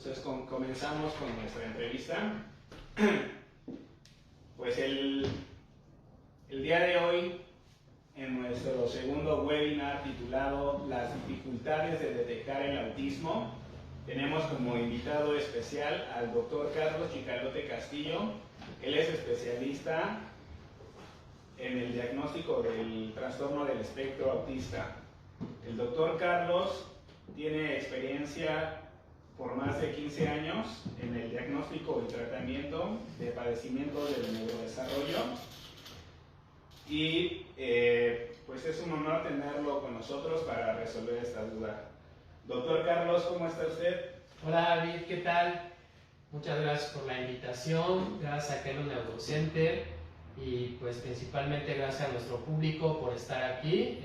Entonces comenzamos con nuestra entrevista. Pues el día de hoy, en nuestro segundo webinar titulado Las dificultades de detectar el autismo, tenemos como invitado especial al doctor Carlos Chicalote Castillo. Él es especialista en el diagnóstico del trastorno del espectro autista. El doctor Carlos tiene experiencia por más de 15 años en el diagnóstico y tratamiento de padecimientos del neurodesarrollo y pues es un honor tenerlo con nosotros para resolver esta duda. Doctor Carlos, ¿cómo está usted? Hola David, ¿qué tal? Muchas gracias por la invitación, gracias a Kelo Neurocenter y pues principalmente gracias a nuestro público por estar aquí.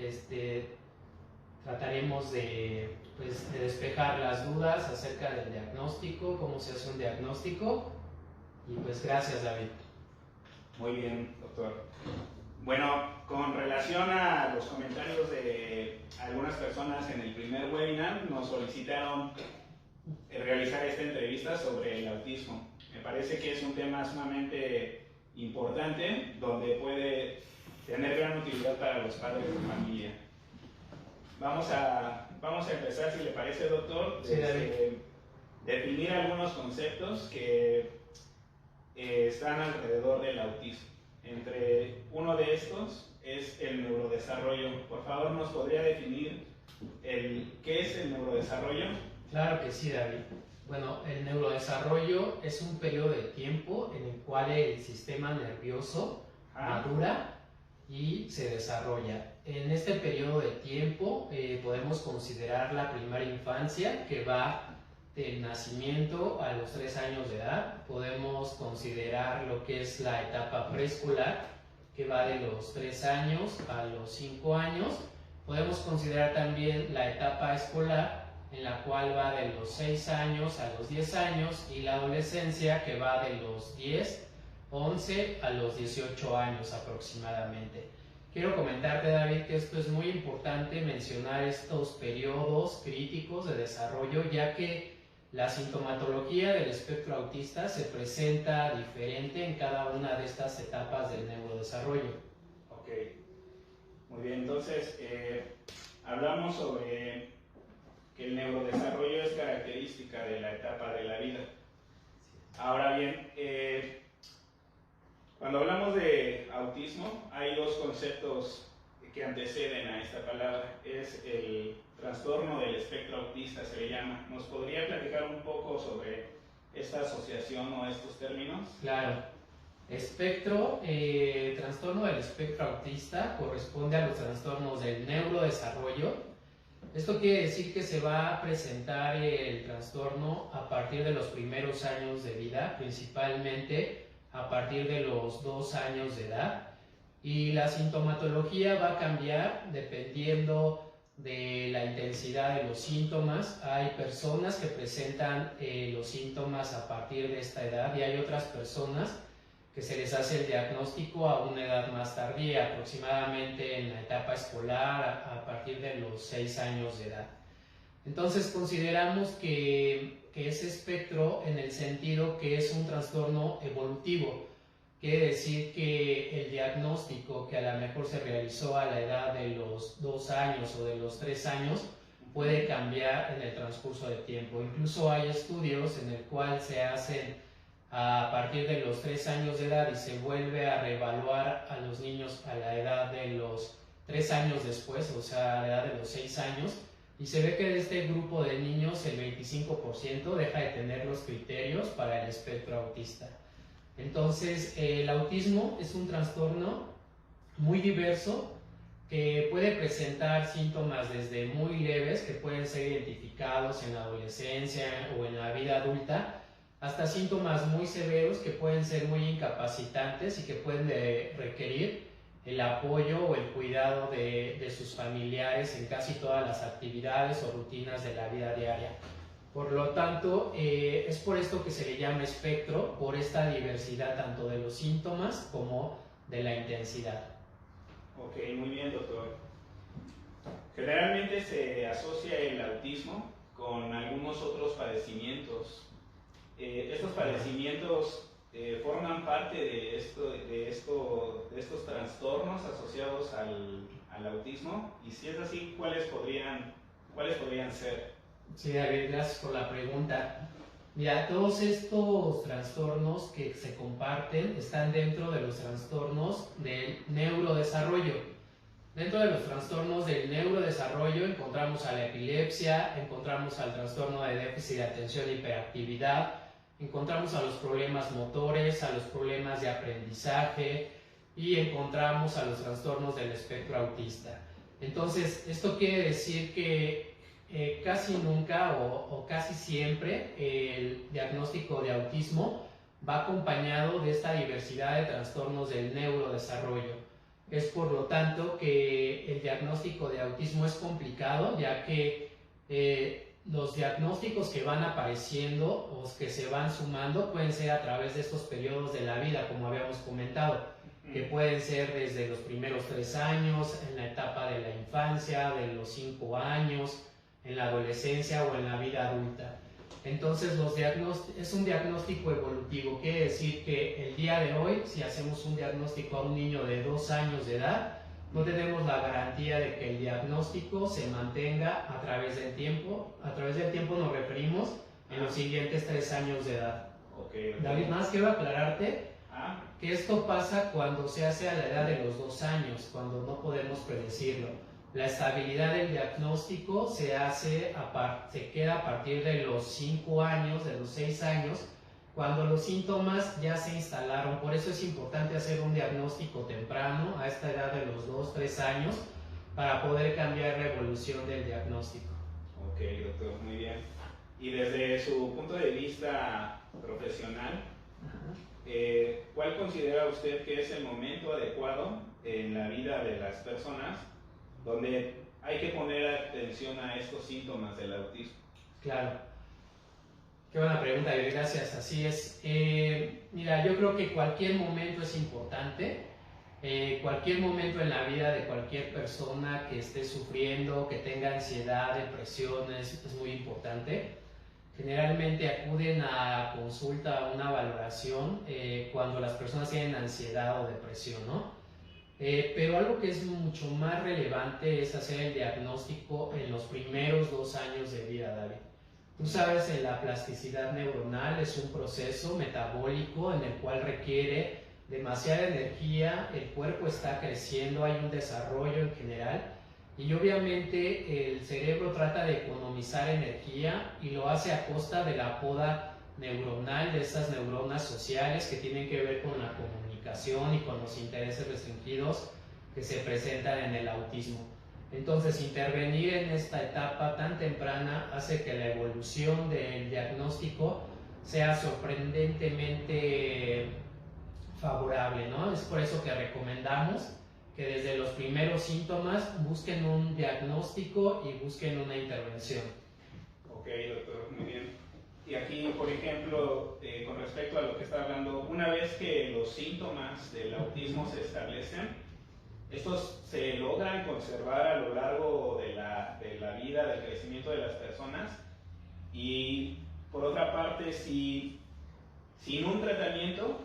Trataremos de despejar las dudas acerca del diagnóstico, cómo se hace un diagnóstico y pues gracias David. Muy bien, doctor. Bueno, con relación a los comentarios de algunas personas en el primer webinar, nos solicitaron realizar esta entrevista sobre el autismo. Me parece que es un tema sumamente importante, donde puede tener gran utilidad para los padres de familia. Vamos a empezar, si le parece, doctor, sí, definir algunos conceptos que están alrededor del autismo. Entre uno de estos es el neurodesarrollo. Por favor, ¿nos podría definir qué es el neurodesarrollo? Claro que sí, David. Bueno, el neurodesarrollo es un periodo de tiempo en el cual el sistema nervioso madura y se desarrolla. En este periodo de tiempo podemos considerar la primera infancia, que va del nacimiento a los 3 años de edad. Podemos considerar lo que es la etapa preescolar, que va de los 3 años a los 5 años. Podemos considerar también la etapa escolar, en la cual va de los 6 años a los 10 años, y la adolescencia, que va de los 10, 11 a los 18 años aproximadamente. Quiero comentarte, David, que esto es muy importante mencionar estos periodos críticos de desarrollo, ya que la sintomatología del espectro autista se presenta diferente en cada una de estas etapas del neurodesarrollo. Ok, muy bien, entonces hablamos sobre que el neurodesarrollo es característica de la etapa de la vida. Ahora bien, cuando hablamos de autismo, hay dos conceptos que anteceden a esta palabra. Es el trastorno del espectro autista, se le llama. ¿Nos podría platicar un poco sobre esta asociación o estos términos? Claro. Trastorno del espectro autista corresponde a los trastornos del neurodesarrollo. Esto quiere decir que se va a presentar el trastorno a partir de los primeros años de vida, principalmente a partir de los 2 años de edad, y la sintomatología va a cambiar dependiendo de la intensidad de los síntomas. Hay personas que presentan los síntomas a partir de esta edad y hay otras personas que se les hace el diagnóstico a una edad más tardía, aproximadamente en la etapa escolar, a partir de los 6 años de edad. Entonces consideramos que es espectro en el sentido que es un trastorno evolutivo. Quiere decir que el diagnóstico que a lo mejor se realizó a la edad de los 2 años o de los 3 años puede cambiar en el transcurso del tiempo. Incluso hay estudios en el cual se hacen a partir de los 3 años de edad y se vuelve a reevaluar a los niños a la edad de los 3 años después, o sea, a la edad de los 6 años, y se ve que de este grupo de niños el 25% deja de tener los criterios para el espectro autista. Entonces, el autismo es un trastorno muy diverso que puede presentar síntomas desde muy leves, que pueden ser identificados en la adolescencia o en la vida adulta, hasta síntomas muy severos que pueden ser muy incapacitantes y que pueden requerir el apoyo o el cuidado de sus familiares en casi todas las actividades o rutinas de la vida diaria. Por lo tanto, es por esto que se le llama espectro, por esta diversidad tanto de los síntomas como de la intensidad. Ok, muy bien, doctor. Generalmente se asocia el autismo con algunos otros padecimientos. Estos padecimientos forman parte de estos trastornos asociados al autismo, y si es así, ¿cuáles podrían ser? Sí, David, gracias por la pregunta. Mira, todos estos trastornos que se comparten están dentro de los trastornos del neurodesarrollo. Dentro de los trastornos del neurodesarrollo encontramos a la epilepsia, encontramos al trastorno de déficit de atención e hiperactividad, encontramos a los problemas motores, a los problemas de aprendizaje y encontramos a los trastornos del espectro autista. Entonces, esto quiere decir que casi nunca o casi siempre el diagnóstico de autismo va acompañado de esta diversidad de trastornos del neurodesarrollo. Es por lo tanto que el diagnóstico de autismo es complicado, ya que los diagnósticos que van apareciendo o que se van sumando pueden ser a través de estos periodos de la vida, como habíamos comentado, que pueden ser desde los primeros 3 años, en la etapa de la infancia, de los 5 años, en la adolescencia o en la vida adulta. Entonces es un diagnóstico evolutivo, quiere decir que el día de hoy, si hacemos un diagnóstico a un niño de 2 años de edad, no tenemos la garantía de que el diagnóstico se mantenga a través del tiempo. A través del tiempo nos referimos en los siguientes 3 años de edad. Okay. David, más quiero aclararte que esto pasa cuando se hace a la edad de los 2 años, cuando no podemos predecirlo. La estabilidad del diagnóstico se queda a partir de los 5 años, de los 6 años, cuando los síntomas ya se instalaron. Por eso es importante hacer un diagnóstico temprano, a esta edad de los 2, 3 años, para poder cambiar la evolución del diagnóstico. Ok, doctor, muy bien. Y desde su punto de vista profesional, ¿cuál considera usted que es el momento adecuado en la vida de las personas donde hay que poner atención a estos síntomas del autismo? Claro. Qué buena pregunta, y gracias. Así es. Mira, yo creo que cualquier momento es importante. Cualquier momento en la vida de cualquier persona que esté sufriendo, que tenga ansiedad, depresiones, es muy importante. Generalmente acuden a consulta, a una valoración, cuando las personas tienen ansiedad o depresión, ¿no? Pero algo que es mucho más relevante es hacer el diagnóstico en los primeros 2 años de vida, David. Tú sabes, la plasticidad neuronal es un proceso metabólico en el cual requiere demasiada energía, el cuerpo está creciendo, hay un desarrollo en general y obviamente el cerebro trata de economizar energía y lo hace a costa de la poda neuronal, de esas neuronas sociales que tienen que ver con la comunicación y con los intereses restringidos que se presentan en el autismo. Entonces, intervenir en esta etapa tan temprana hace que la evolución del diagnóstico sea sorprendentemente favorable, ¿no? Es por eso que recomendamos que desde los primeros síntomas busquen un diagnóstico y busquen una intervención. Ok, doctor, muy bien. Y aquí, por ejemplo, con respecto a lo que está hablando, una vez que los síntomas del autismo se establecen, ¿estos se logran conservar a lo largo de la vida, del crecimiento de las personas? Y por otra parte, sin un tratamiento,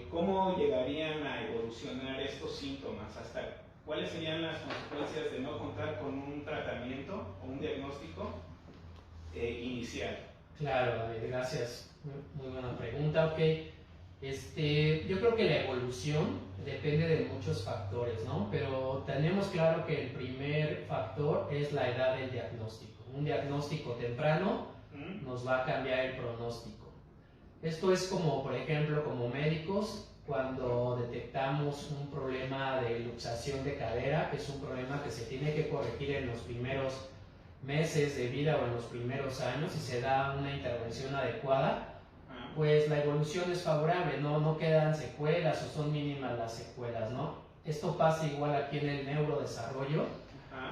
¿cómo llegarían a evolucionar estos síntomas? ¿Cuáles serían las consecuencias de no contar con un tratamiento o un diagnóstico inicial? Claro, David, gracias. Muy buena pregunta. Ok. Yo creo que la evolución depende de muchos factores, ¿no? Pero tenemos claro que el primer factor es la edad del diagnóstico. Un diagnóstico temprano nos va a cambiar el pronóstico. Esto es como, por ejemplo, como médicos, cuando detectamos un problema de luxación de cadera, que es un problema que se tiene que corregir en los primeros meses de vida o en los primeros años y se da una intervención adecuada, pues la evolución es favorable, no quedan secuelas o son mínimas las secuelas, ¿no? Esto pasa igual aquí en el neurodesarrollo.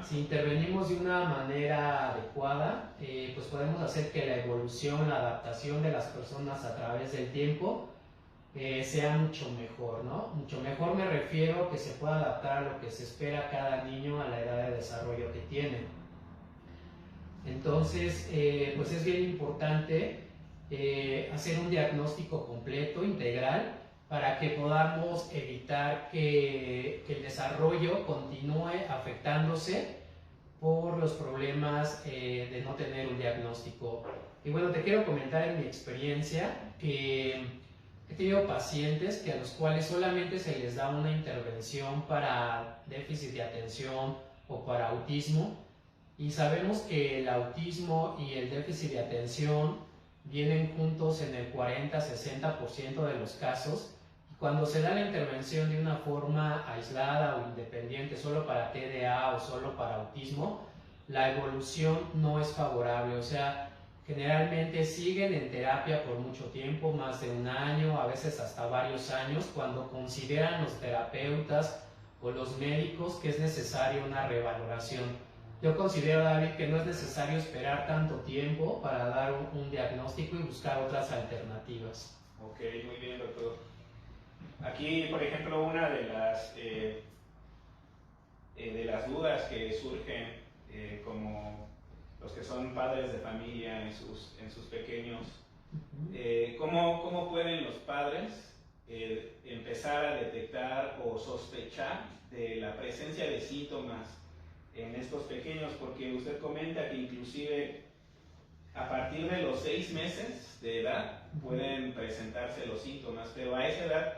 Si intervenimos de una manera adecuada, pues podemos hacer que la evolución, la adaptación de las personas a través del tiempo sea mucho mejor, ¿no? Mucho mejor me refiero que se pueda adaptar a lo que se espera cada niño a la edad de desarrollo que tiene. Entonces, pues es bien importante hacer un diagnóstico completo, integral, para que podamos evitar que el desarrollo continúe afectándose por los problemas de no tener un diagnóstico. Y bueno, te quiero comentar en mi experiencia que he tenido pacientes a los cuales solamente se les da una intervención para déficit de atención o para autismo, y sabemos que el autismo y el déficit de atención vienen juntos en el 40-60% de los casos. Cuando se da la intervención de una forma aislada o independiente, solo para TDA o solo para autismo, la evolución no es favorable. O sea, generalmente siguen en terapia por mucho tiempo, más de un año, a veces hasta varios años, cuando consideran los terapeutas o los médicos que es necesaria una revaloración. Yo considero, David, que no es necesario esperar tanto tiempo para dar un diagnóstico y buscar otras alternativas. Ok, muy bien, doctor. Aquí, por ejemplo, una de las dudas que surgen, como los que son padres de familia en sus pequeños, ¿cómo pueden los padres empezar a detectar o sospechar de la presencia de síntomas en estos pequeños? Porque usted comenta que inclusive a partir de los 6 meses de edad pueden presentarse los síntomas, pero a esa edad,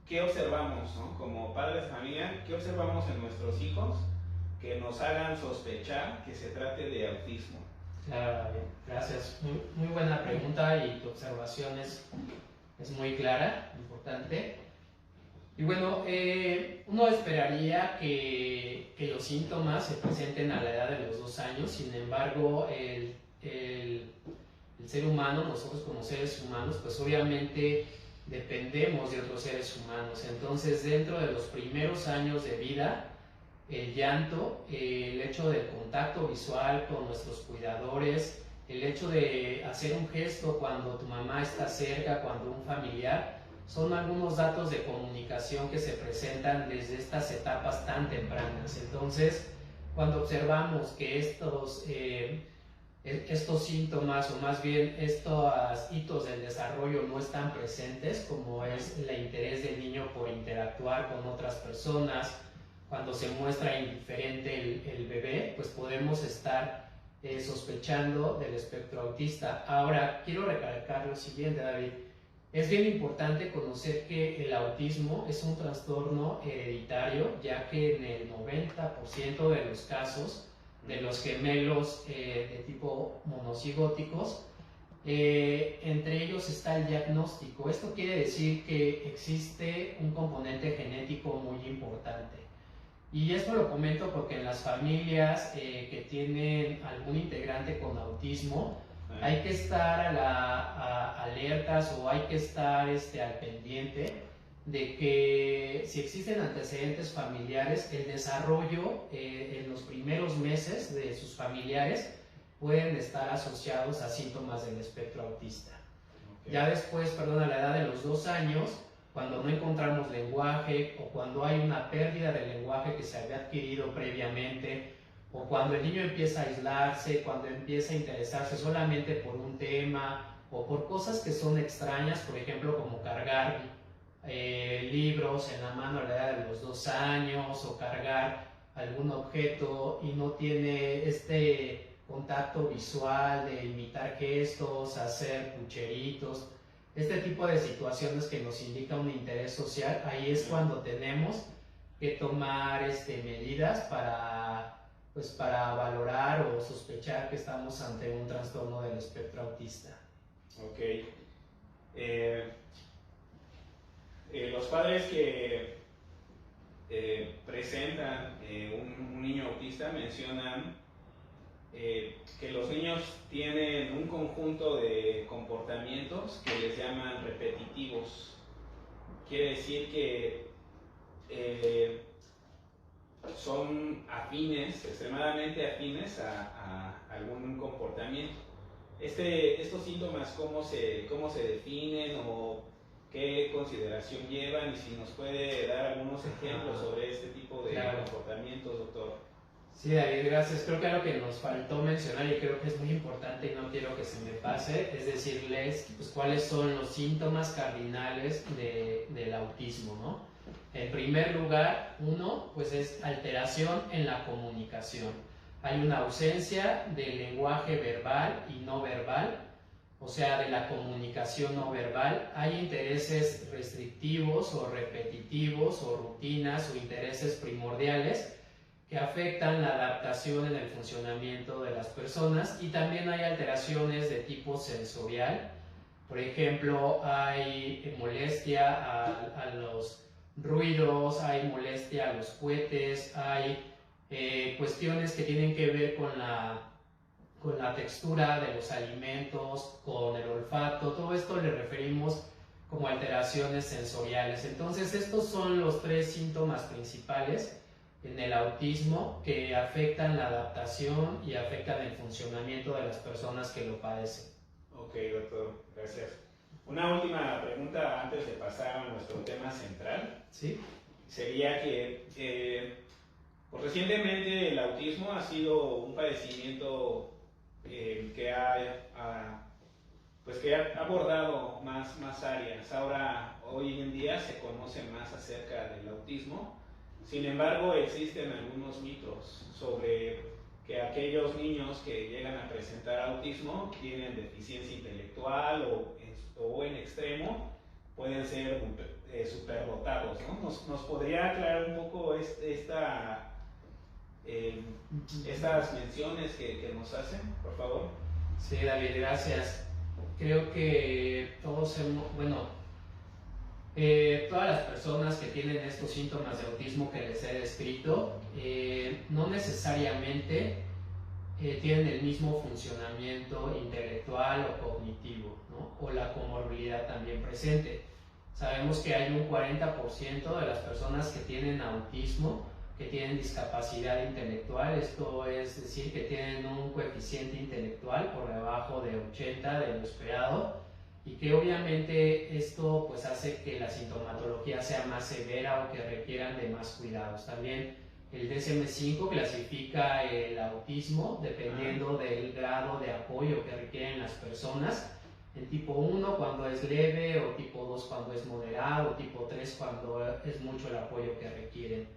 ¿qué observamos, no? Como padres de familia, ¿qué observamos en nuestros hijos que nos hagan sospechar que se trate de autismo? Claro, bien, gracias. Muy buena pregunta, y tu observación es muy clara, importante. Y bueno, uno esperaría que los síntomas se presenten a la edad de los 2 años. Sin embargo, el ser humano, nosotros como seres humanos, pues obviamente dependemos de otros seres humanos. Entonces, dentro de los primeros años de vida, el llanto, el hecho del contacto visual con nuestros cuidadores, el hecho de hacer un gesto cuando tu mamá está cerca, cuando un familiar, son algunos datos de comunicación que se presentan desde estas etapas tan tempranas. Entonces, cuando observamos que estos síntomas, o más bien estos hitos del desarrollo, no están presentes, como es el interés del niño por interactuar con otras personas, cuando se muestra indiferente el bebé, pues podemos estar sospechando del espectro autista. Ahora, quiero recalcar lo siguiente, David. Es bien importante conocer que el autismo es un trastorno hereditario, ya que en el 90% de los casos de los gemelos de tipo monocigóticos, entre ellos está el diagnóstico. Esto quiere decir que existe un componente genético muy importante. Y esto lo comento porque en las familias que tienen algún integrante con autismo, hay que estar alertas, o hay que estar al pendiente de que si existen antecedentes familiares, el desarrollo en los primeros meses de sus familiares pueden estar asociados a síntomas del espectro autista. Okay. Ya después, a la edad de los 2 años, cuando no encontramos lenguaje, o cuando hay una pérdida del lenguaje que se había adquirido previamente, o cuando el niño empieza a aislarse, cuando empieza a interesarse solamente por un tema, o por cosas que son extrañas, por ejemplo, como cargar libros en la mano a la edad de los 2 años, o cargar algún objeto y no tiene este contacto visual de imitar gestos, hacer pucheritos, este tipo de situaciones que nos indica un interés social. Ahí es cuando tenemos que tomar medidas para valorar o sospechar que estamos ante un trastorno del espectro autista. Ok. Los padres que presentan un niño autista mencionan que los niños tienen un conjunto de comportamientos que les llaman repetitivos. Quiere decir que son afines, extremadamente afines a algún comportamiento. Estos síntomas, ¿cómo se definen o qué consideración llevan? Y si nos puede dar algunos ejemplos sobre este tipo de comportamientos, doctor. Sí, David, gracias. Creo que algo que nos faltó mencionar y creo que es muy importante y no quiero que se me pase, es decirles pues, cuáles son los síntomas cardinales del autismo, ¿no? En primer lugar, uno, pues es alteración en la comunicación. Hay una ausencia del lenguaje verbal y no verbal, o sea, de la comunicación no verbal. Hay intereses restrictivos o repetitivos o rutinas o intereses primordiales que afectan la adaptación en el funcionamiento de las personas, y también hay alteraciones de tipo sensorial. Por ejemplo, hay molestia a los ruidos, hay molestia a los cohetes, hay cuestiones que tienen que ver con la textura de los alimentos, con el olfato. Todo esto le referimos como alteraciones sensoriales. Entonces, estos son los tres síntomas principales en el autismo que afectan la adaptación y afectan el funcionamiento de las personas que lo padecen. Ok, doctor, gracias. Una última pregunta antes de pasar a nuestro tema central. ¿Sí? Sería que pues recientemente el autismo ha sido un padecimiento que ha abordado más áreas. Ahora, hoy en día se conoce más acerca del autismo. Sin embargo, existen algunos mitos sobre que aquellos niños que llegan a presentar autismo tienen deficiencia intelectual o en extremo pueden ser superdotados, ¿no? ¿Nos podría aclarar un poco estas menciones que nos hacen, por favor? Sí, David, gracias. Creo que todas las personas que tienen estos síntomas de autismo que les he descrito no necesariamente tienen el mismo funcionamiento intelectual o cognitivo, ¿no? O la comorbilidad también presente. Sabemos que hay un 40% de las personas que tienen autismo que tienen discapacidad intelectual, esto es decir, que tienen un coeficiente intelectual por debajo de 80 de lo esperado, y que obviamente esto pues hace que la sintomatología sea más severa o que requieran de más cuidados. También el DSM-5 clasifica el autismo dependiendo del grado de apoyo que requieren las personas, en tipo 1 cuando es leve, o tipo 2 cuando es moderado, o tipo 3 cuando es mucho el apoyo que requieren.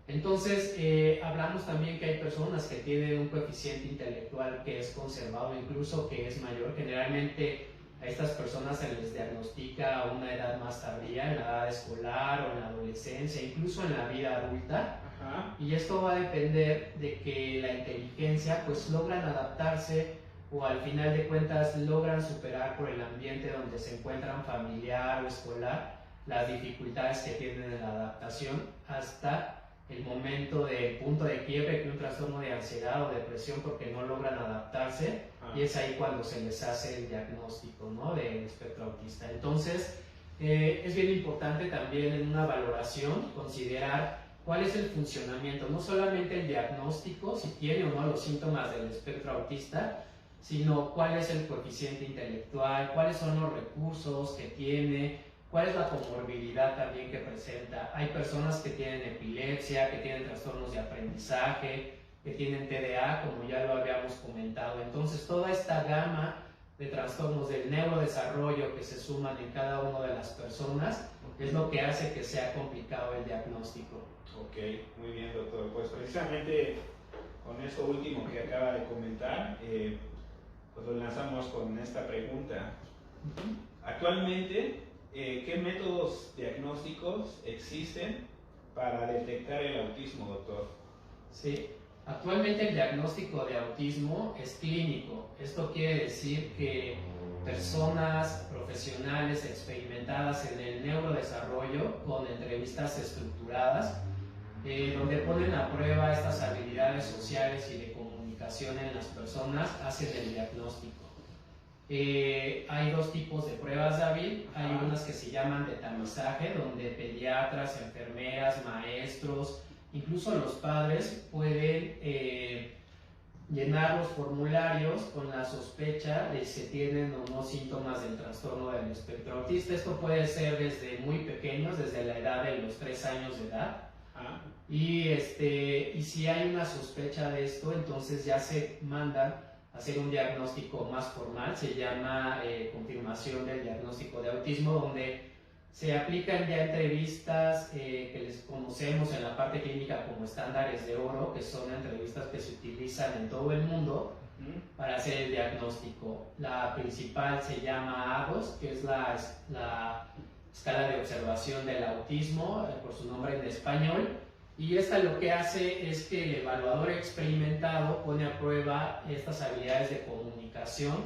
Entonces, hablamos también que hay personas que tienen un coeficiente intelectual que es conservado, incluso que es mayor. Generalmente a estas personas se les diagnostica a una edad más tardía, en la edad escolar o en la adolescencia, incluso en la vida adulta. Ajá. Y esto va a depender de que la inteligencia pues logran adaptarse, o al final de cuentas logran superar por el ambiente donde se encuentran, familiar o escolar, las dificultades que tienen en la adaptación, hasta el momento del punto de quiebre, que un trastorno de ansiedad o depresión porque no logran adaptarse, y es ahí cuando se les hace el diagnóstico, ¿no?, del espectro autista. Entonces, es bien importante también en una valoración considerar cuál es el funcionamiento, no solamente el diagnóstico, si tiene o no los síntomas del espectro autista, sino cuál es el coeficiente intelectual, cuáles son los recursos que tiene, cuál es la comorbilidad también que presenta. Hay personas que tienen epilepsia, que tienen trastornos de aprendizaje, que tienen TDA, como ya lo habíamos comentado. Entonces, toda esta gama de trastornos del neurodesarrollo que se suman en cada una de las personas es lo que hace que sea complicado el diagnóstico. Ok, muy bien, doctor. Pues precisamente con eso último que acaba de comentar, pues lo lanzamos con esta pregunta. Actualmente, ¿qué métodos diagnósticos existen para detectar el autismo, doctor? Sí, actualmente el diagnóstico de autismo es clínico. Esto quiere decir que personas profesionales experimentadas en el neurodesarrollo, con entrevistas estructuradas, donde ponen a prueba estas habilidades sociales y de comunicación en las personas, hacen el diagnóstico. Hay dos tipos de pruebas, David. Hay unas que se llaman de tamizaje, donde pediatras, enfermeras, maestros, incluso los padres pueden llenar los formularios con la sospecha de si tienen o no síntomas del trastorno del espectro autista. Esto puede ser desde muy pequeños, desde la edad de los 3 años de edad, Ajá. Y si hay una sospecha de esto, entonces ya se manda a hacer un diagnóstico más formal, se llama confirmación del diagnóstico de autismo, donde se aplican ya entrevistas que les conocemos en la parte clínica como estándares de oro, que son entrevistas que se utilizan en todo el mundo para hacer el diagnóstico. La principal se llama ADOS, que es la escala de observación del autismo, por su nombre en español, y esta lo que hace es que el evaluador experimentado pone a prueba estas habilidades de comunicación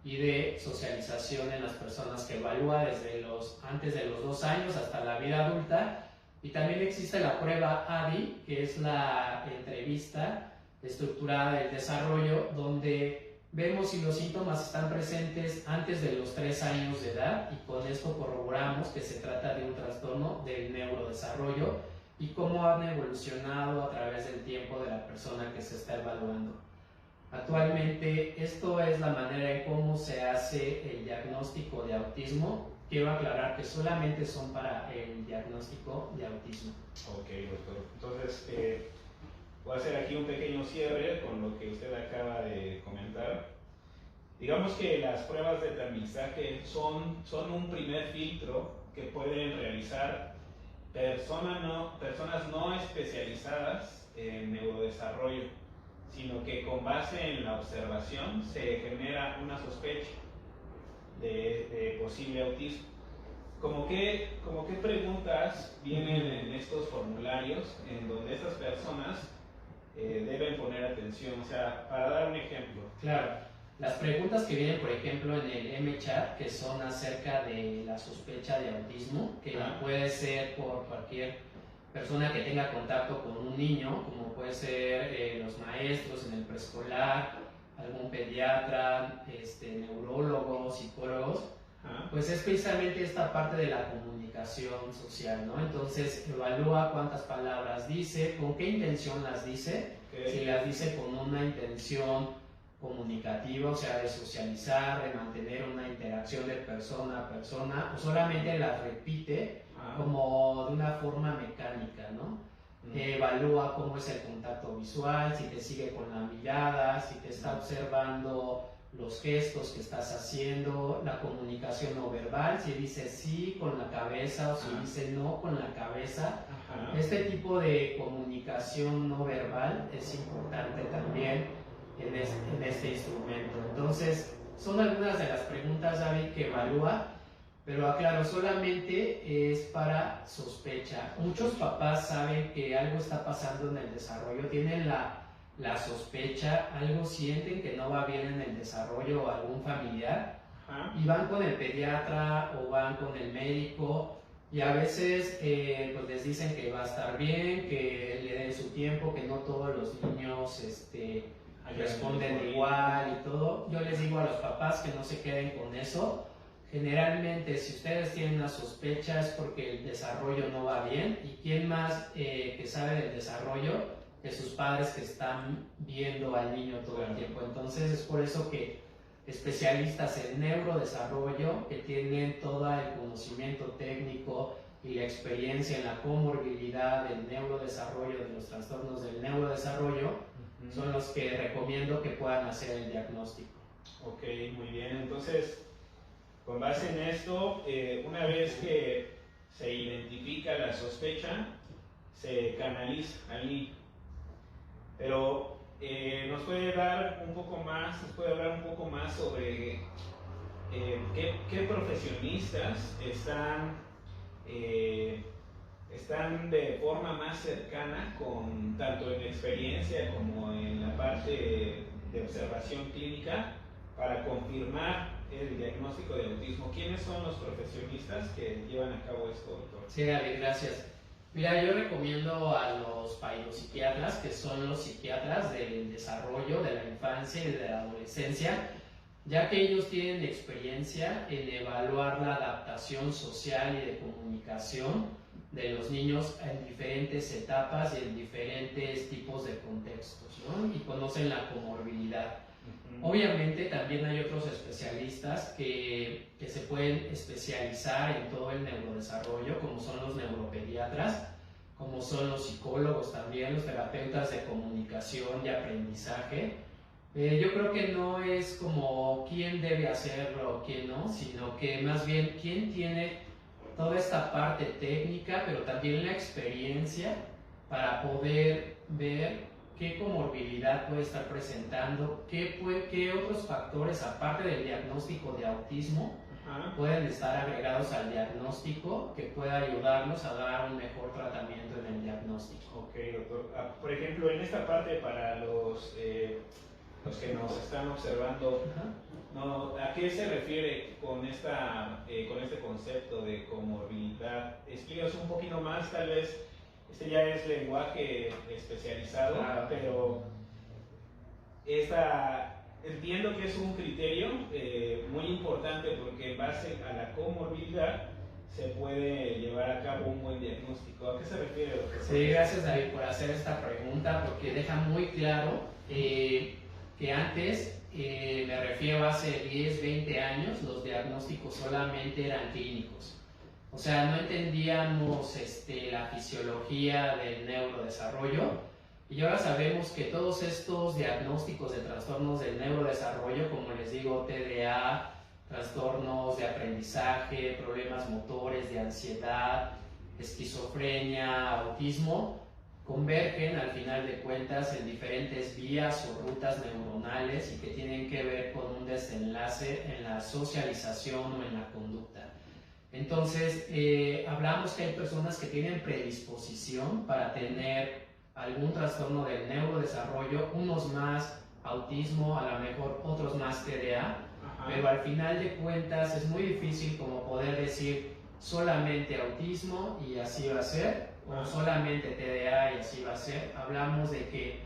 y de socialización en las personas que evalúa desde antes de los 2 años hasta la vida adulta. Y también existe la prueba ADI, que es la entrevista estructurada del desarrollo, donde vemos si los síntomas están presentes antes de los 3 años de edad, y con esto corroboramos que se trata de un trastorno del neurodesarrollo y cómo han evolucionado a través del tiempo de la persona que se está evaluando. Actualmente, esto es la manera en cómo se hace el diagnóstico de autismo. Quiero aclarar que solamente son para el diagnóstico de autismo. Ok, doctor. Entonces, voy a hacer aquí un pequeño cierre con lo que usted acaba de comentar. Digamos que las pruebas de aterrizaje son un primer filtro que pueden realizar personas no especializadas en neurodesarrollo, sino que con base en la observación se genera una sospecha de posible autismo. ¿Cómo qué preguntas vienen en estos formularios en donde estas personas deben poner atención? O sea, para dar un ejemplo. Claro, las preguntas que vienen, por ejemplo, en el MChat, que son acerca de la sospecha de autismo, que puede ser por cualquier persona que tenga contacto con un niño, como puede ser los maestros en el preescolar, algún pediatra, neurólogos, psicólogos, pues es precisamente esta parte de la comunicación social, ¿no? Entonces evalúa cuántas palabras dice, con qué intención las dice, si las dice con una intención comunicativa, o sea, de socializar, de mantener una interacción de persona a persona, o solamente las repite como de una forma mecánica, ¿no? Evalúa cómo es el contacto visual, si te sigue con la mirada, si te está observando los gestos que estás haciendo, la comunicación no verbal, si dice sí con la cabeza o si dice no con la cabeza. Este tipo de comunicación no verbal es importante también en este instrumento. Entonces, son algunas de las preguntas, David, que evalúa, pero aclaro, solamente es para sospecha. Muchos papás saben que algo está pasando en el desarrollo, tienen la sospecha, algo sienten que no va bien en el desarrollo o algún familiar, y van con el pediatra o van con el médico, y a veces pues les dicen que va a estar bien, que le den su tiempo, que no todos los niños responden igual y todo. Yo les digo a los papás que no se queden con eso. Generalmente, si ustedes tienen una sospecha es porque el desarrollo no va bien, y quién más que sabe del desarrollo que sus padres que están viendo al niño todo el tiempo. Entonces es por eso que especialistas en neurodesarrollo, que tienen todo el conocimiento técnico y la experiencia en la comorbilidad del neurodesarrollo, de los trastornos del neurodesarrollo, son los que recomiendo que puedan hacer el diagnóstico. Ok, muy bien. Entonces, con base en esto, una vez que se identifica la sospecha, se canaliza al niño. Pero nos puede hablar un poco más sobre qué profesionistas están de forma más cercana, tanto en experiencia como en la parte de observación clínica, para confirmar el diagnóstico de autismo. ¿Quiénes son los profesionistas que llevan a cabo esto, doctor? Sí, David, gracias. Mira, yo recomiendo a los psiquiatras, que son los psiquiatras del desarrollo, de la infancia y de la adolescencia, ya que ellos tienen experiencia en evaluar la adaptación social y de comunicación de los niños en diferentes etapas y en diferentes tipos de contextos, ¿no? Y conocen la comorbilidad. Obviamente también hay otros especialistas que se pueden especializar en todo el neurodesarrollo, como son los neuropediatras, como son los psicólogos también, los terapeutas de comunicación y aprendizaje. Yo creo que no es como quién debe hacerlo o quién no, sino que más bien quién tiene toda esta parte técnica, pero también la experiencia para poder ver qué comorbilidad puede estar presentando, qué otros factores, aparte del diagnóstico de autismo, pueden estar agregados al diagnóstico que pueda ayudarnos a dar un mejor tratamiento en el diagnóstico. Ok, doctor. Por ejemplo, en esta parte para los que nos están observando, no, ¿a qué se refiere con este concepto de comorbilidad? Explícanos un poquito más, tal vez. Este ya es lenguaje especializado, Claro. pero entiendo que es un criterio muy importante porque en base a la comorbilidad se puede llevar a cabo un buen diagnóstico. ¿A qué se refiere, doctor? Sí, gracias David por hacer esta pregunta porque deja muy claro que antes, me refiero a hace 10, 20 años, los diagnósticos solamente eran clínicos. O sea, no entendíamos la fisiología del neurodesarrollo y ahora sabemos que todos estos diagnósticos de trastornos del neurodesarrollo, como les digo, TDA, trastornos de aprendizaje, problemas motores, de ansiedad, esquizofrenia, autismo, convergen al final de cuentas en diferentes vías o rutas neuronales y que tienen que ver con un desenlace en la socialización o en la conducta. Entonces, hablamos que hay personas que tienen predisposición para tener algún trastorno del neurodesarrollo, unos más autismo, a lo mejor otros más TDA, pero al final de cuentas es muy difícil como poder decir solamente autismo y así va a ser, o solamente TDA y así va a ser. Hablamos de que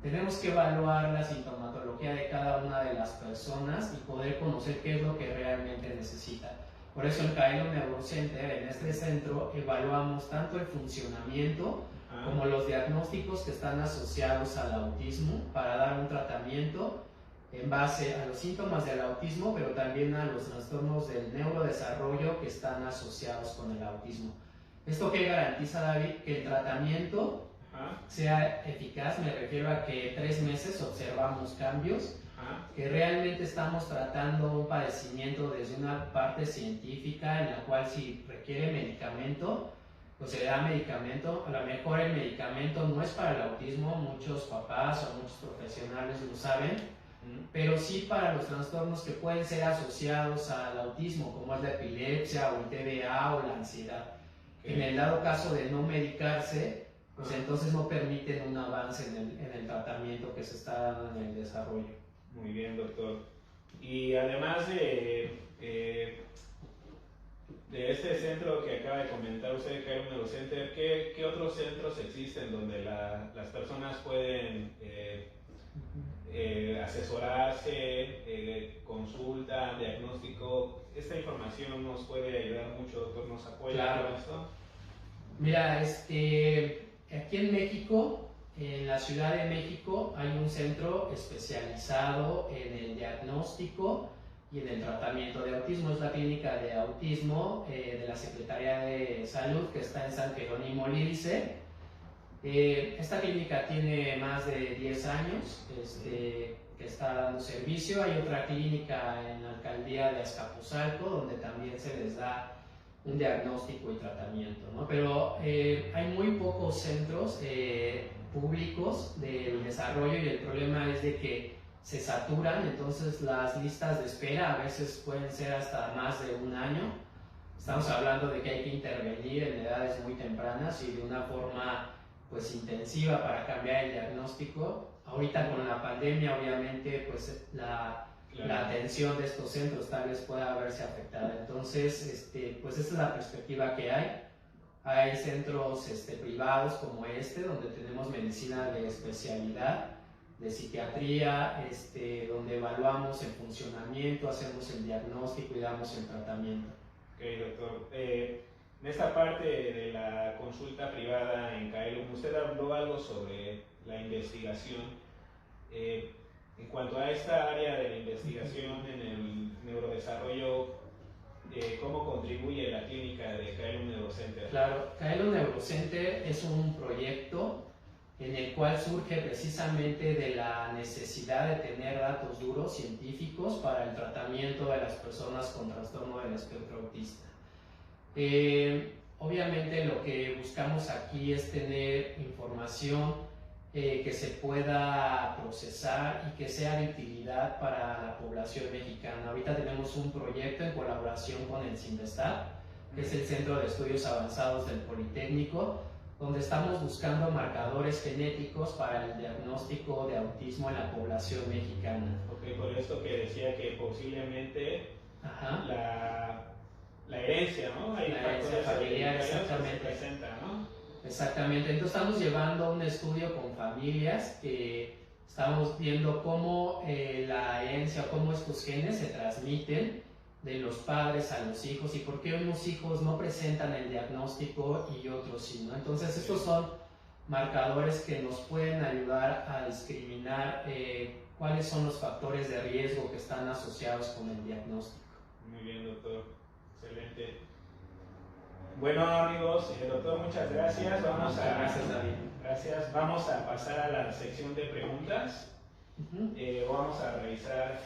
tenemos que evaluar la sintomatología de cada una de las personas y poder conocer qué es lo que realmente necesita. Por eso en Kaelo Neurocenter, en este centro, evaluamos tanto el funcionamiento como los diagnósticos que están asociados al autismo para dar un tratamiento en base a los síntomas del autismo, pero también a los trastornos del neurodesarrollo que están asociados con el autismo. ¿Esto qué garantiza, David? Que el tratamiento sea eficaz. Me refiero a que 3 meses observamos cambios, que realmente estamos tratando un padecimiento desde una parte científica en la cual si requiere medicamento, pues se le da medicamento. A lo mejor el medicamento no es para el autismo, muchos papás o muchos profesionales lo saben, pero sí para los trastornos que pueden ser asociados al autismo, como es la epilepsia o el TDA o la ansiedad. En el dado caso de no medicarse, pues entonces no permiten un avance en el tratamiento que se está dando en el desarrollo. Muy bien, doctor. Y además de este centro que acaba de comentar usted, Kaelo Neurocenter, ¿qué otros centros existen donde las personas pueden asesorarse, consulta, diagnóstico? Esta información nos puede ayudar mucho, doctor, ¿nos apoya Claro. con esto? Mira, aquí en México, en la Ciudad de México, hay un centro especializado en el diagnóstico y en el tratamiento de autismo. Es la clínica de autismo de la Secretaría de Salud, que está en San Jerónimo Lídice. Esta clínica tiene más de 10 años que está dando servicio. Hay otra clínica en la alcaldía de Azcapotzalco, donde también se les da un diagnóstico y tratamiento, ¿no? Pero hay muy pocos centros públicos del desarrollo y el problema es de que se saturan, entonces las listas de espera a veces pueden ser hasta más de un año. Estamos hablando de que hay que intervenir en edades muy tempranas y de una forma pues intensiva para cambiar el diagnóstico. Ahorita con la pandemia obviamente pues la atención de estos centros tal vez pueda verse afectada. Entonces, pues esa es la perspectiva que hay. Hay centros privados como donde tenemos medicina de especialidad, de psiquiatría, donde evaluamos el funcionamiento, hacemos el diagnóstico y damos el tratamiento. Ok, doctor. En esta parte de la consulta privada en Kaelo, usted habló algo sobre la investigación. En cuanto a esta área de la investigación en el neurodesarrollo, cómo contribuye la clínica de Kaelum Neurocenter. Claro, Kaelum Neurocenter es un proyecto en el cual surge precisamente de la necesidad de tener datos duros científicos para el tratamiento de las personas con trastorno del espectro autista. Obviamente lo que buscamos aquí es tener información que se pueda procesar y que sea de utilidad para la población mexicana. Ahorita tenemos un proyecto en colaboración con el CINVESTAP, que es el Centro de Estudios Avanzados del Politécnico, donde estamos buscando marcadores genéticos para el diagnóstico de autismo en la población mexicana. Ok, por esto que decía que posiblemente la herencia, ¿no? Hay la herencia familiar, exactamente. Que se presenta, ¿no? Exactamente, entonces estamos llevando un estudio con familias que estamos viendo cómo la herencia, cómo estos genes se transmiten de los padres a los hijos y por qué unos hijos no presentan el diagnóstico y otros sí, ¿no? Entonces estos son marcadores que nos pueden ayudar a discriminar cuáles son los factores de riesgo que están asociados con el diagnóstico. Muy bien, doctor, excelente. Bueno, amigos, doctor, muchas gracias. Gracias, David. Gracias. Vamos a pasar a la sección de preguntas. Vamos a revisar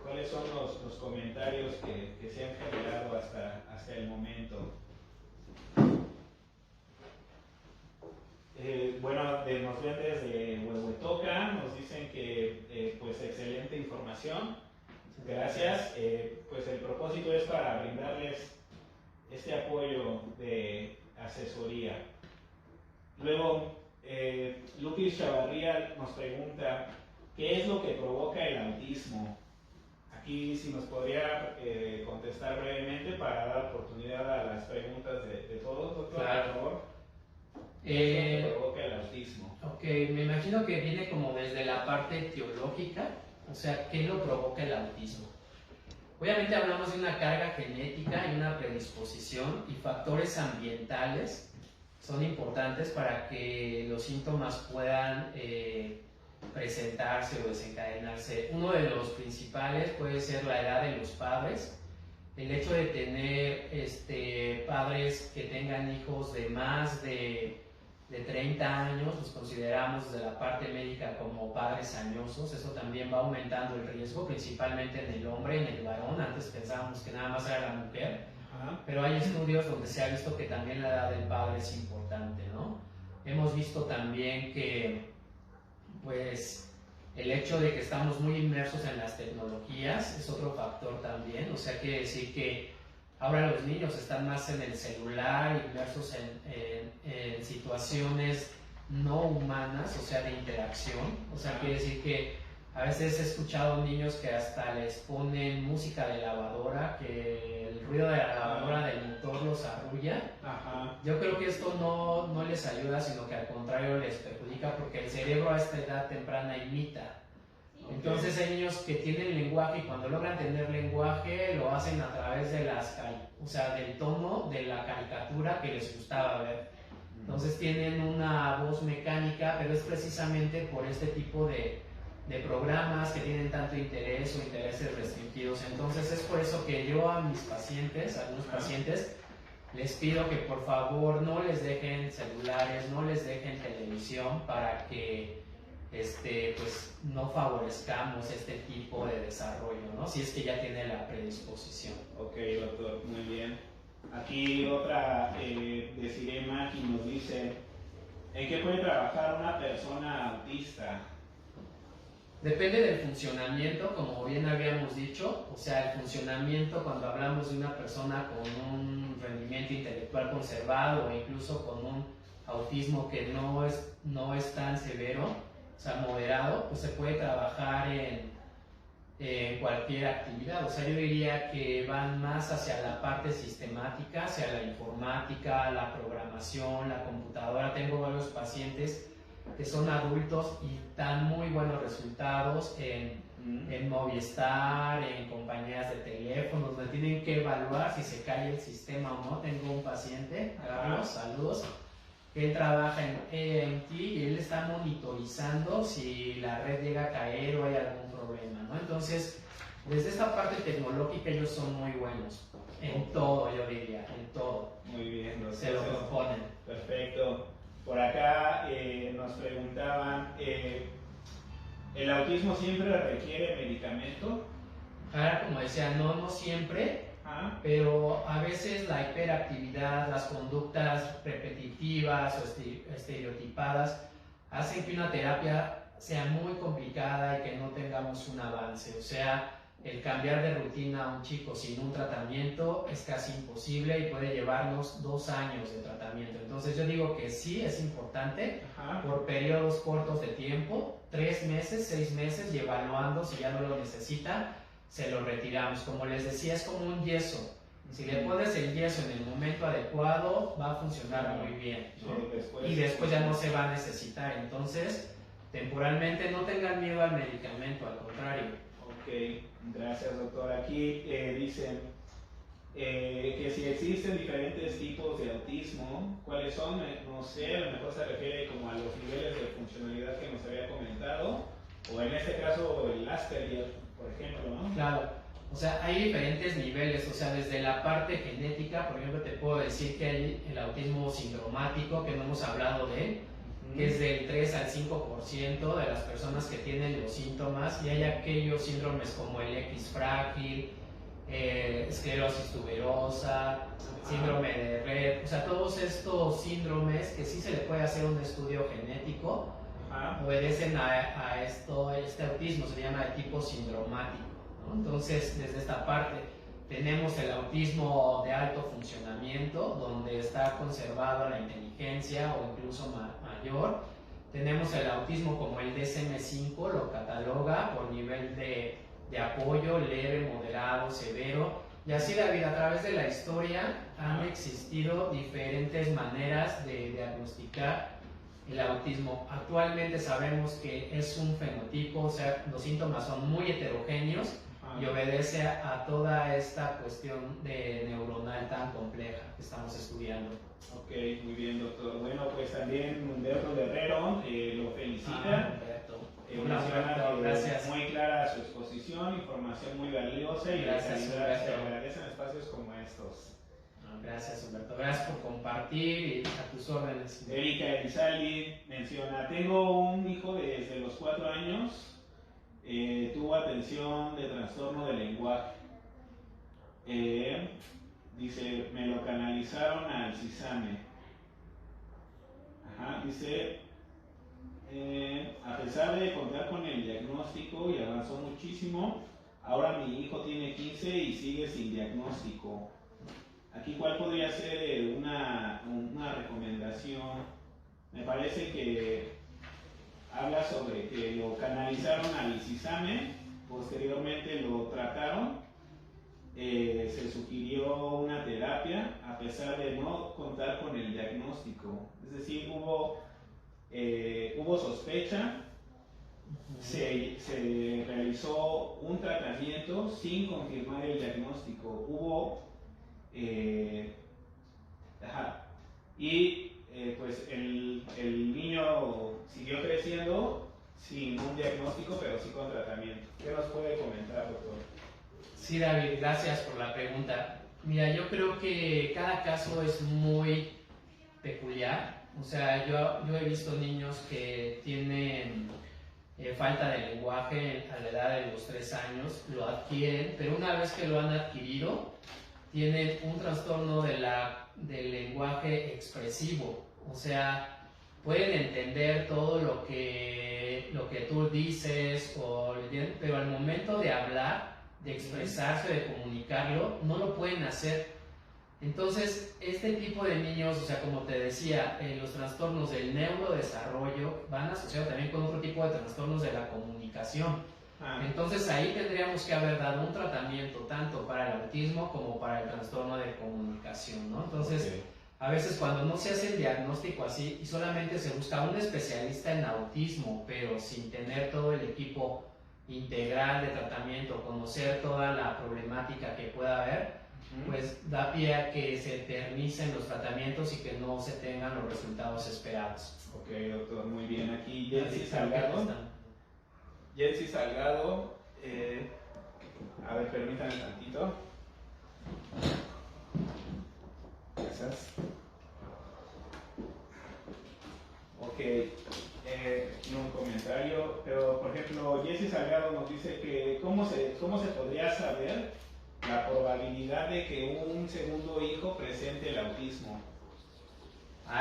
cuáles son los comentarios que se han generado hasta el momento. Bueno, nos ven desde Huehuetoca, nos dicen que pues excelente información. Gracias. Pues el propósito es para brindarles este apoyo de asesoría. Luego, Lupis Chavarría nos pregunta, ¿qué es lo que provoca el autismo? Aquí si nos podría contestar brevemente para dar oportunidad a las preguntas de todos, doctor, claro. por favor. ¿Qué es lo que provoca el autismo? Ok, me imagino que viene como desde la parte teológica, o sea, ¿qué lo provoca el autismo? Obviamente hablamos de una carga genética y una predisposición y factores ambientales son importantes para que los síntomas puedan presentarse o desencadenarse. Uno de los principales puede ser la edad de los padres, el hecho de tener padres que tengan hijos de más de 30 años, los consideramos desde la parte médica como padres añosos. Eso también va aumentando el riesgo, principalmente en el hombre, en el varón. Antes pensábamos que nada más era la mujer, pero hay estudios donde se ha visto que también la edad del padre es importante, ¿no? Hemos visto también que pues el hecho de que estamos muy inmersos en las tecnologías es otro factor también, o sea, quiere decir que ahora los niños están más en el celular, inmersos en situaciones no humanas, o sea, de interacción. O sea, quiere decir que a veces he escuchado niños que hasta les ponen música de lavadora, que el ruido de la lavadora del motor los arrulla. Yo creo que esto no les ayuda, sino que al contrario les perjudica, porque el cerebro a esta edad temprana imita. Entonces hay niños que tienen lenguaje y cuando logran tener lenguaje lo hacen a través de del tono de la caricatura que les gustaba ver. Entonces tienen una voz mecánica, pero es precisamente por este tipo de programas que tienen tanto interés o intereses restringidos. Entonces es por eso que yo a mis pacientes, a algunos pacientes, les pido que por favor no les dejen celulares, no les dejen televisión para que pues no favorezcamos este tipo de desarrollo, ¿no? Si es que ya tiene la predisposición. Ok, doctor, muy bien. Aquí otra de Sirema que nos dice, ¿en qué puede trabajar una persona autista? Depende del funcionamiento, como bien habíamos dicho, o sea, el funcionamiento cuando hablamos de una persona con un rendimiento intelectual conservado o incluso con un autismo que no es tan severo, o sea, moderado, pues se puede trabajar en cualquier actividad. O sea, yo diría que van más hacia la parte sistemática, hacia la informática, la programación, la computadora. Tengo varios pacientes que son adultos y dan muy buenos resultados en Movistar, en compañías de teléfonos, donde tienen que evaluar si se cae el sistema o no. Tengo un paciente, saludos, que él trabaja en AT&T y él está monitorizando si la red llega a caer o hay algún problema, ¿no? Entonces, Desde esta parte tecnológica ellos son muy buenos, en todo yo diría, en todo. Muy bien, se lo proponen. Perfecto. Por acá nos preguntaban, ¿el autismo siempre requiere medicamento? Ahora, como decía, no siempre, pero a veces la hiperactividad, las conductas repetitivas o estereotipadas hacen que una terapia sea muy complicada y que no tengamos un avance. O sea, el cambiar de rutina a un chico sin un tratamiento es casi imposible y puede llevarnos 2 años de tratamiento. Entonces yo digo que sí es importante por periodos cortos de tiempo, 3 meses, 6 meses, y evaluando si ya no lo necesita, se lo retiramos. Como les decía, es como un yeso. Si le pones el yeso en el momento adecuado, va a funcionar muy bien, ¿no? Y después ya no se va a necesitar. Entonces, temporalmente no tengan miedo al medicamento, al contrario. Ok, gracias doctor. Aquí dicen que si existen diferentes tipos de autismo, ¿cuáles son? No sé, a lo mejor se refiere como a los niveles de funcionalidad que nos había comentado, o en este caso el Asperger, por ejemplo, ¿no? Claro, o sea, hay diferentes niveles, o sea, desde la parte genética, por ejemplo, te puedo decir que hay el autismo sindromático, que no hemos hablado de él, que es del 3 al 5% de las personas que tienen los síntomas, y hay aquellos síndromes como el X frágil, esclerosis tuberosa, síndrome de Rett, o sea, todos estos síndromes que sí se le puede hacer un estudio genético, obedecen a este autismo, se llama de tipo sindromático, ¿no? Entonces, desde esta parte tenemos el autismo de alto funcionamiento, donde está conservada la inteligencia o incluso mayor. Tenemos el autismo como el DSM-5, lo cataloga por nivel de apoyo, leve, moderado, severo. Y así, David, a través de la historia han existido diferentes maneras de diagnosticar el autismo. Actualmente sabemos que es un fenotipo, o sea, los síntomas son muy heterogéneos y obedece a toda esta cuestión neuronal tan compleja que estamos estudiando. Ok, muy bien, doctor. Bueno, pues también Humberto Guerrero lo felicita. Gracias. Muy clara su exposición, información muy valiosa y gracias, se agradecen espacios como estos. Gracias, Humberto. Gracias por compartir y a tus órdenes. Erika Elizalde menciona, tengo un hijo desde los 4 años, tuvo atención de trastorno del lenguaje. Dice, me lo canalizaron al CISAME. Dice, a pesar de contar con el diagnóstico y avanzó muchísimo, ahora mi hijo tiene 15 y sigue sin diagnóstico. Aquí, ¿cuál podría ser una recomendación? Me parece que habla sobre que lo canalizaron al CISAME, posteriormente lo trataron, se sugirió una terapia a pesar de no contar con el diagnóstico. Es decir, hubo sospecha, se realizó un tratamiento sin confirmar el diagnóstico. Pues el niño siguió creciendo sin un diagnóstico, pero sí con tratamiento. ¿Qué nos puede comentar, doctor? Sí, David, gracias por la pregunta. Mira, yo creo que cada caso es muy peculiar. O sea, yo he visto niños que tienen falta de lenguaje a la edad de los 3 años, lo adquieren, pero una vez que lo han adquirido, tienen un trastorno del lenguaje expresivo. O sea, pueden entender todo lo que tú dices, pero al momento de hablar, de expresarse, de comunicarlo, no lo pueden hacer. Entonces, este tipo de niños, o sea, como te decía, los trastornos del neurodesarrollo van asociados también con otro tipo de trastornos de la comunicación. Entonces, ahí tendríamos que haber dado un tratamiento tanto para el autismo como para el trastorno de comunicación, ¿no? Entonces, a veces cuando no se hace el diagnóstico así y solamente se busca un especialista en autismo, pero sin tener todo el equipo integral de tratamiento, conocer toda la problemática que pueda haber, pues da pie a que se eternicen los tratamientos y que no se tengan los resultados esperados. Ok, doctor, muy bien. Aquí Jensi Salgado A ver, permítanme tantito. Gracias. Ok, un comentario, pero por ejemplo, Jesse Salgado nos dice que ¿cómo se podría saber la probabilidad de que un segundo hijo presente el autismo?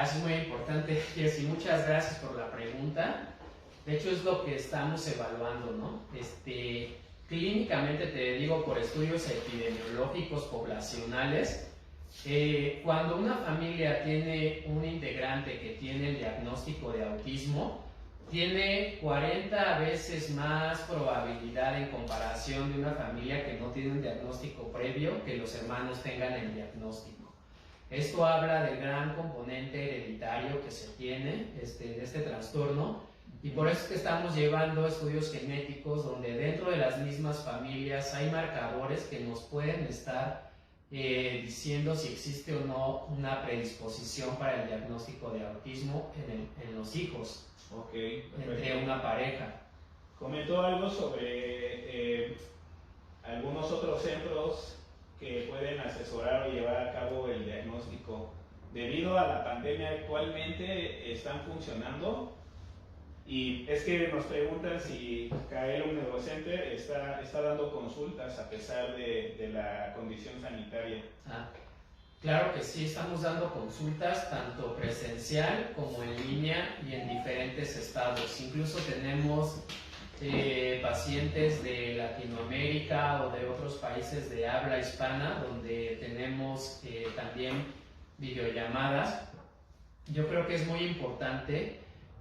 Es muy importante, Jessy, muchas gracias por la pregunta. De hecho, es lo que estamos evaluando, ¿no? Clínicamente, te digo, por estudios epidemiológicos poblacionales, cuando una familia tiene un integrante que tiene el diagnóstico de autismo, tiene 40 veces más probabilidad en comparación de una familia que no tiene un diagnóstico previo que los hermanos tengan el diagnóstico. Esto habla del gran componente hereditario que se tiene de este trastorno, y por eso es que estamos llevando estudios genéticos donde dentro de las mismas familias hay marcadores que nos pueden estar diciendo si existe o no una predisposición para el diagnóstico de autismo en los hijos, entre una pareja. Comentó algo sobre algunos otros centros que pueden asesorar o llevar a cabo el diagnóstico. Debido a la pandemia actualmente están funcionando, y es que nos preguntan si Kaelum Neurocenter está dando consultas a pesar de la condición sanitaria. Claro que sí, estamos dando consultas tanto presencial como en línea y en diferentes estados. Incluso tenemos pacientes de Latinoamérica o de otros países de habla hispana donde tenemos también videollamadas. Yo creo que es muy importante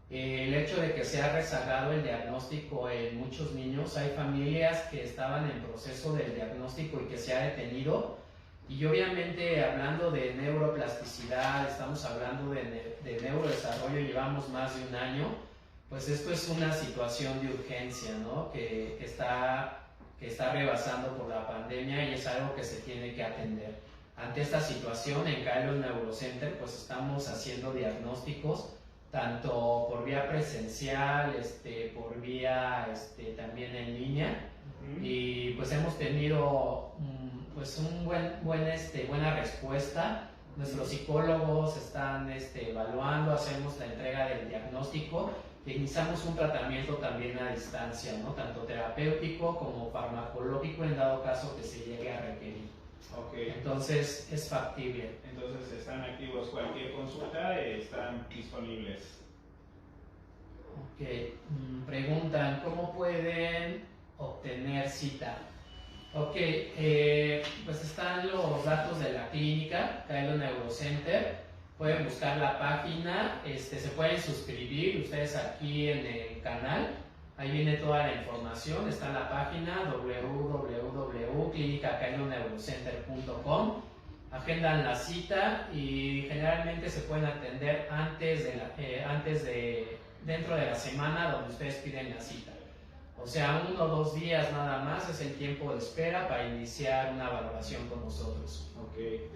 el hecho de que se ha rezagado el diagnóstico en muchos niños. Hay familias que estaban en proceso del diagnóstico y que se ha detenido, y obviamente hablando de neuroplasticidad, estamos hablando de neurodesarrollo, llevamos más de un año. Pues esto es una situación de urgencia, ¿no? que está rebasando por la pandemia, y es algo que se tiene que atender. Ante esta situación, en Kaelum Neurocenter, pues estamos haciendo diagnósticos tanto por vía presencial, por vía también en línea, y pues hemos tenido buena respuesta. Nuestros psicólogos están evaluando, hacemos la entrega del diagnóstico. Iniciamos un tratamiento también a distancia, ¿no? Tanto terapéutico como farmacológico en dado caso que se llegue a requerir. Entonces es factible. Entonces están activos, cualquier consulta están disponibles. Preguntan, ¿cómo pueden obtener cita? Pues están los datos de la clínica, Kaelum Neurocenter. Pueden buscar la página, se pueden suscribir ustedes aquí en el canal, ahí viene toda la información. Está en la página www.clinicacaelumneurocenter.com. agendan la cita y generalmente se pueden atender dentro de la semana donde ustedes piden la cita. O sea, 1 o 2 días nada más es el tiempo de espera para iniciar una valoración con nosotros.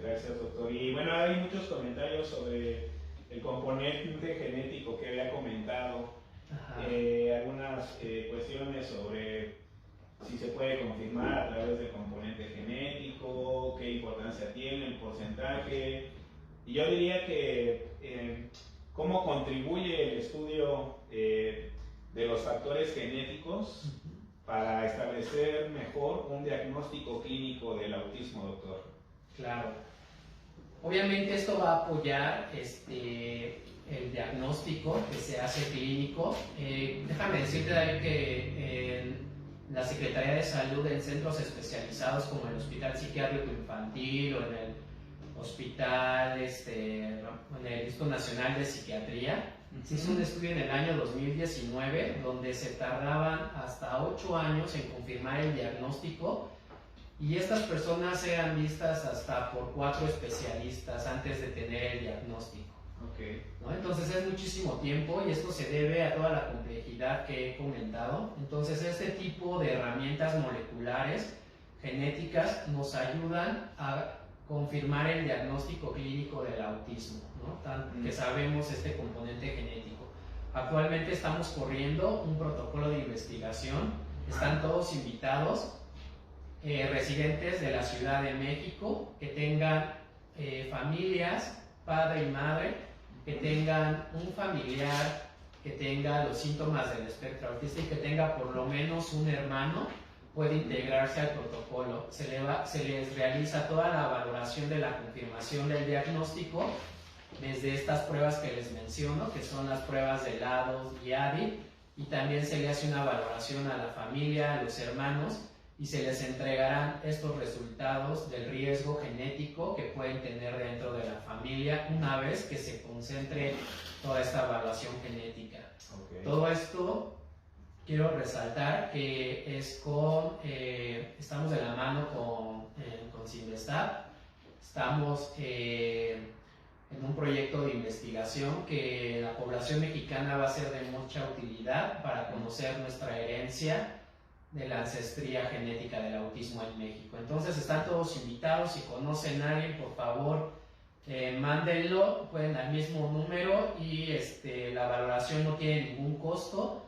Gracias, doctor. Y bueno, hay muchos comentarios sobre el componente genético que había comentado. Algunas cuestiones sobre si se puede confirmar a través del componente genético, qué importancia tiene el porcentaje. Y yo diría que cómo contribuye el estudio de los factores genéticos para establecer mejor un diagnóstico clínico del autismo, doctor. Claro. Obviamente esto va a apoyar el diagnóstico que se hace clínico. Déjame decirte, David, que en la Secretaría de Salud, en centros especializados como el Hospital Psiquiátrico Infantil o en el Hospital, en el Instituto Nacional de Psiquiatría, se hizo un estudio en el año 2019 donde se tardaban hasta 8 años en confirmar el diagnóstico, y estas personas eran vistas hasta por 4 especialistas antes de tener el diagnóstico. ¿No? Entonces es muchísimo tiempo, y esto se debe a toda la complejidad que he comentado. Entonces este tipo de herramientas moleculares genéticas nos ayudan a confirmar el diagnóstico clínico del autismo, ¿no? Que sabemos este componente genético. Actualmente estamos corriendo un protocolo de investigación, están todos invitados. residentes de la Ciudad de México, que tengan familias, padre y madre, que tengan un familiar que tenga los síntomas del espectro autista y que tenga por lo menos un hermano, puede integrarse al protocolo. Se les realiza toda la valoración de la confirmación del diagnóstico, desde estas pruebas que les menciono, que son las pruebas de LADOS y ADI, y también se le hace una valoración a la familia, a los hermanos, y se les entregarán estos resultados del riesgo genético que pueden tener dentro de la familia una vez que se concentre toda esta evaluación genética. Okay. Todo esto quiero resaltar que es estamos de la mano con Cinvestav. Estamos en un proyecto de investigación que la población mexicana va a ser de mucha utilidad para conocer nuestra herencia de la ancestría genética del autismo en México. Entonces están todos invitados. Si conocen a alguien, por favor, mándenlo, pueden al mismo número, y la valoración no tiene ningún costo.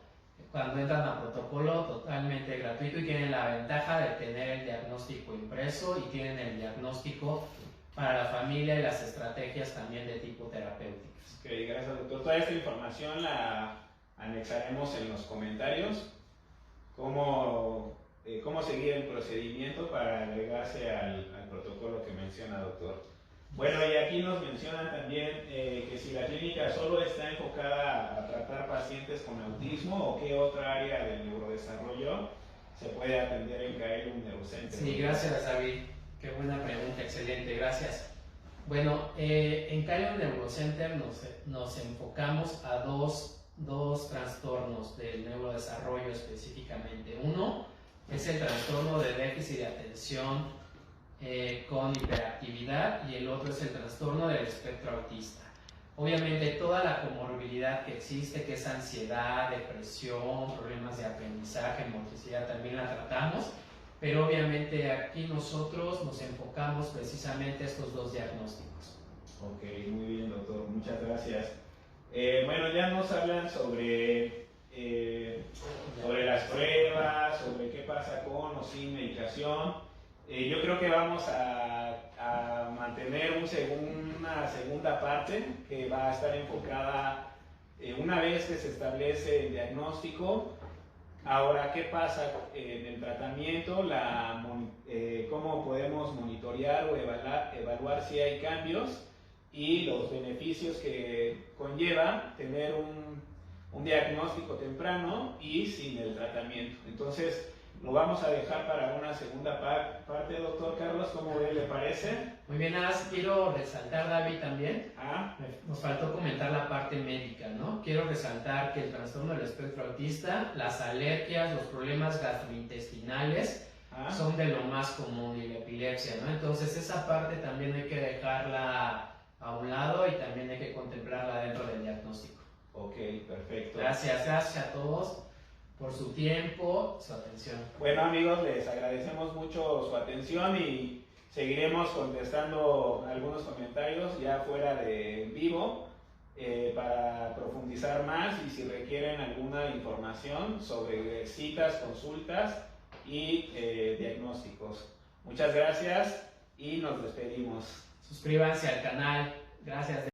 Cuando entran a protocolo, totalmente gratuito, y tienen la ventaja de tener el diagnóstico impreso y tienen el diagnóstico para la familia y las estrategias también de tipo terapéuticas. Ok, gracias, doctor. Toda esta información la anexaremos en los comentarios. Cómo seguir el procedimiento para agregarse al protocolo que menciona, doctor. Bueno, y aquí nos mencionan también que si la clínica solo está enfocada a tratar pacientes con autismo, o qué otra área del neurodesarrollo se puede atender en Kaelum Neurocenter. Sí, gracias, David. Qué buena pregunta, excelente, gracias. Bueno, en Kaelum Neurocenter nos enfocamos a dos trastornos del neurodesarrollo específicamente. Uno es el trastorno de déficit de atención con hiperactividad, y el otro es el trastorno del espectro autista. Obviamente toda la comorbilidad que existe, que es ansiedad, depresión, problemas de aprendizaje, motricidad, también la tratamos, pero obviamente aquí nosotros nos enfocamos precisamente a estos dos diagnósticos. Ok, muy bien, doctor, muchas gracias. Bueno, ya nos hablan sobre las pruebas, sobre qué pasa con o sin medicación. Yo creo que vamos a mantener una segunda parte que va a estar enfocada una vez que se establece el diagnóstico. Ahora, ¿qué pasa en el tratamiento? ¿Cómo podemos monitorear o evaluar si hay cambios? Y los beneficios que conlleva tener un diagnóstico temprano y sin el tratamiento. Entonces, lo vamos a dejar para una segunda parte, doctor Carlos. ¿Cómo le parece? Muy bien, nada más quiero resaltar, David, también. Nos faltó comentar la parte médica, ¿no? Quiero resaltar que el trastorno del espectro autista, las alergias, los problemas gastrointestinales son de lo más común, y la epilepsia, ¿no? Entonces, esa parte también hay que dejarla a un lado y también hay que contemplarla dentro del diagnóstico. Ok, perfecto. Gracias a todos por su tiempo, su atención. Bueno, amigos, les agradecemos mucho su atención y seguiremos contestando algunos comentarios ya fuera de vivo para profundizar más, y si requieren alguna información sobre citas, consultas y diagnósticos. Muchas gracias y nos despedimos. Suscríbanse al canal. Gracias.